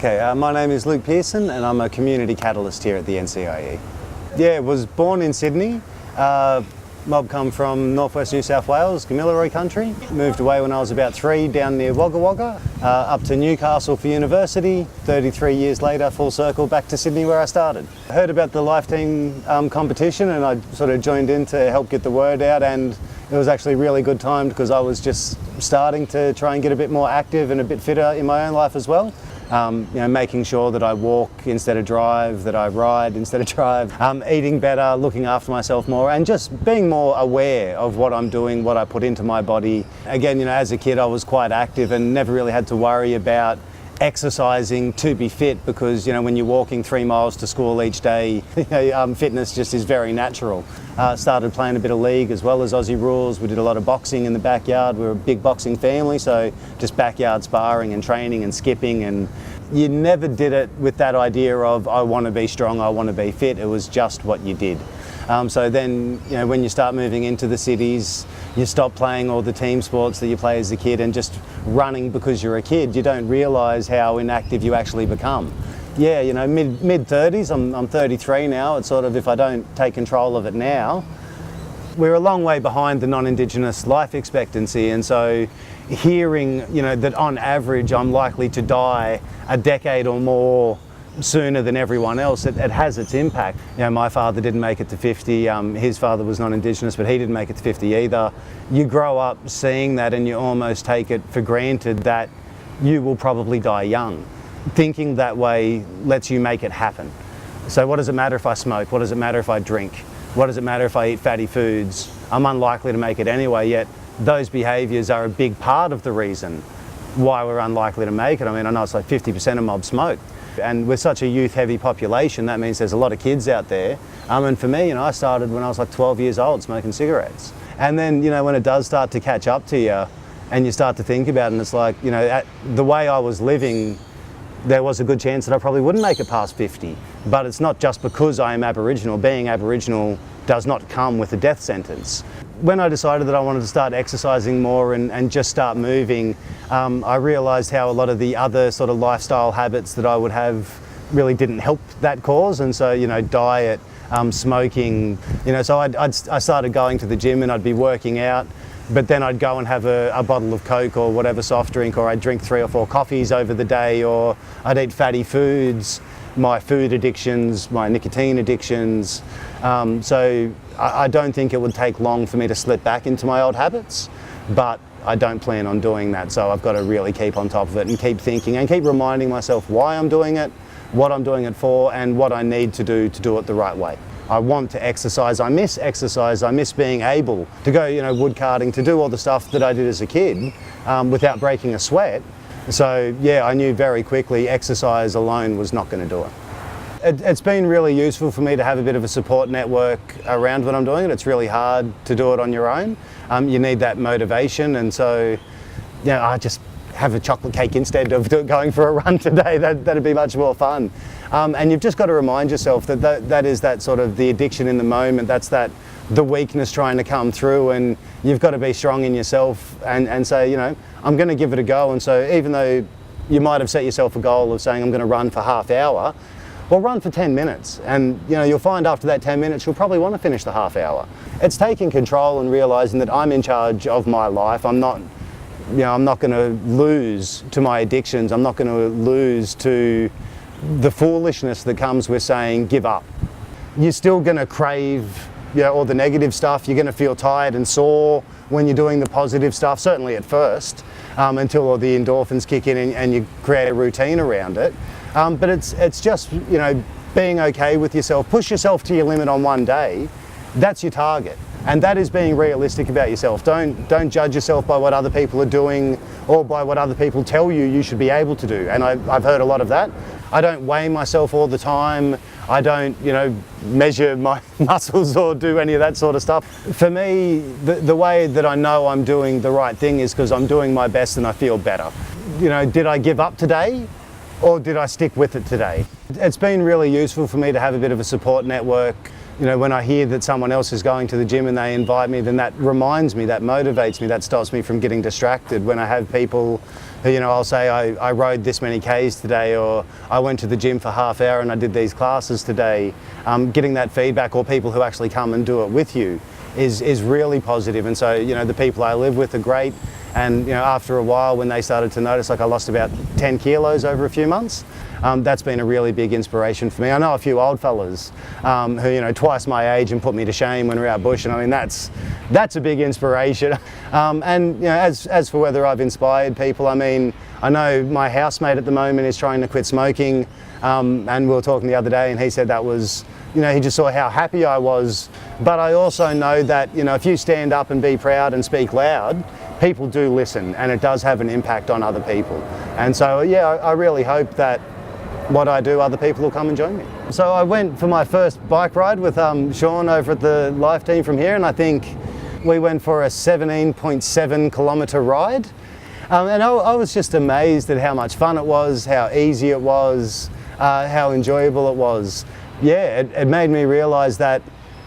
Okay, my name is Luke Pearson and I'm a community catalyst here at the NCIE. Yeah, was born in Sydney. Mob come from northwest New South Wales, Gamilaroi country. Moved away when I was about 3 down near Wagga Wagga, up to Newcastle for university. 33 years later, full circle back to Sydney where I started. I heard about the Life Team competition and I sort of joined in to help get the word out, and it was actually really good time because I was just starting to try and get a bit more active and a bit fitter in my own life as well. Making sure that I walk instead of drive, that I ride instead of drive, eating better, looking after myself more, and just being more aware of what I'm doing, what I put into my body. Again, as a kid I was quite active and never really had to worry about exercising to be fit because, when you're walking 3 miles to school each day, fitness just is very natural. Started playing a bit of league as well as Aussie rules. We did a lot of boxing in the backyard. We're a big boxing family, so just backyard sparring and training and skipping, and you never did it with that idea of I want to be strong, I want to be fit. It was just what you did. So then, when you start moving into the cities, you stop playing all the team sports that you play as a kid and just running because you're a kid. You don't realise how inactive you actually become. Yeah, mid-30s, I'm 33 now. It's sort of, if I don't take control of it now, we're a long way behind the non-Indigenous life expectancy, and so hearing, that on average I'm likely to die a decade or more sooner than everyone else, it has its impact. My father didn't make it to 50, his father was non-Indigenous, but he didn't make it to 50 either. You grow up seeing that and you almost take it for granted that you will probably die young. Thinking that way lets you make it happen. So what does it matter if I smoke? What does it matter if I drink? What does it matter if I eat fatty foods? I'm unlikely to make it anyway, yet those behaviours are a big part of the reason why we're unlikely to make it. I know it's like 50% of mob smoke. And with such a youth-heavy population, that means there's a lot of kids out there. And for me, I started when I was like 12 years old smoking cigarettes. And then, when it does start to catch up to you and you start to think about it, and it's like, the way I was living, there was a good chance that I probably wouldn't make it past 50. But it's not just because I am Aboriginal. Being Aboriginal does not come with a death sentence. When I decided that I wanted to start exercising more and just start moving, I realised how a lot of the other sort of lifestyle habits that I would have really didn't help that cause. And so, diet, smoking, so I started going to the gym and I'd be working out, but then I'd go and have a bottle of Coke or whatever soft drink, or I'd drink 3 or 4 coffees over the day, or I'd eat fatty foods, my food addictions, my nicotine addictions. So I don't think it would take long for me to slip back into my old habits, but I don't plan on doing that. So I've got to really keep on top of it and keep thinking and keep reminding myself why I'm doing it, what I'm doing it for, and what I need to do it the right way. I want to exercise. I miss being able to go, wood carting, to do all the stuff that I did as a kid without breaking a sweat. So yeah, I knew very quickly exercise alone was not going to do it. It's been really useful for me to have a bit of a support network around when I'm doing it. It's really hard to do it on your own. You need that motivation, and so I just have a chocolate cake instead of going for a run today. That'd be much more fun. And you've just got to remind yourself that is that sort of the addiction in the moment. That's the weakness trying to come through, and you've got to be strong in yourself and say, I'm going to give it a go. And so even though you might have set yourself a goal of saying I'm going to run for half hour, well, run for 10 minutes, and you'll find after that 10 minutes you'll probably want to finish the half hour. It's taking control and realising that I'm in charge of my life. I'm not going to lose to my addictions. I'm not going to lose to the foolishness that comes with saying give up. You're still going to crave all the negative stuff. You're going to feel tired and sore when you're doing the positive stuff, certainly at first, until all the endorphins kick in and you create a routine around it. But it's just, being okay with yourself. Push yourself to your limit on one day. That's your target. And that is being realistic about yourself. Don't judge yourself by what other people are doing or by what other people tell you should be able to do. And I've heard a lot of that. I don't weigh myself all the time. I don't, measure my muscles or do any of that sort of stuff. For me, the way that I know I'm doing the right thing is because I'm doing my best and I feel better. Did I give up today? Or did I stick with it today? It's been really useful for me to have a bit of a support network. When I hear that someone else is going to the gym and they invite me, then that reminds me, that motivates me, that stops me from getting distracted. When I have people who, I'll say I rode this many Ks today, or I went to the gym for half hour and I did these classes today. Getting that feedback, or people who actually come and do it with you, is really positive. And so, the people I live with are great. And after a while, when they started to notice, like I lost about 10 kilos over a few months, that's been a really big inspiration for me. I know a few old fellas who, twice my age and put me to shame when we're out bushing. I mean, that's a big inspiration. And as for whether I've inspired people, I mean, I know my housemate at the moment is trying to quit smoking, and we were talking the other day, and he said that was, he just saw how happy I was. But I also know that, if you stand up and be proud and speak loud, people do listen, and it does have an impact on other people. And so, yeah, I really hope that what I do, other people will come and join me. So I went for my first bike ride with Sean over at the Life team from here, and I think we went for a 17.7 kilometre ride. And I was just amazed at how much fun it was, how easy it was, how enjoyable it was. Yeah, it made me realise that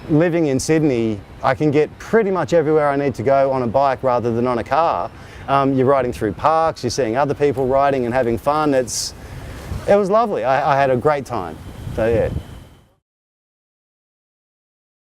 living in Sydney, I can get pretty much everywhere I need to go on a bike rather than on a car. You're riding through parks, you're seeing other people riding and having fun. It was lovely. I had a great time. So yeah.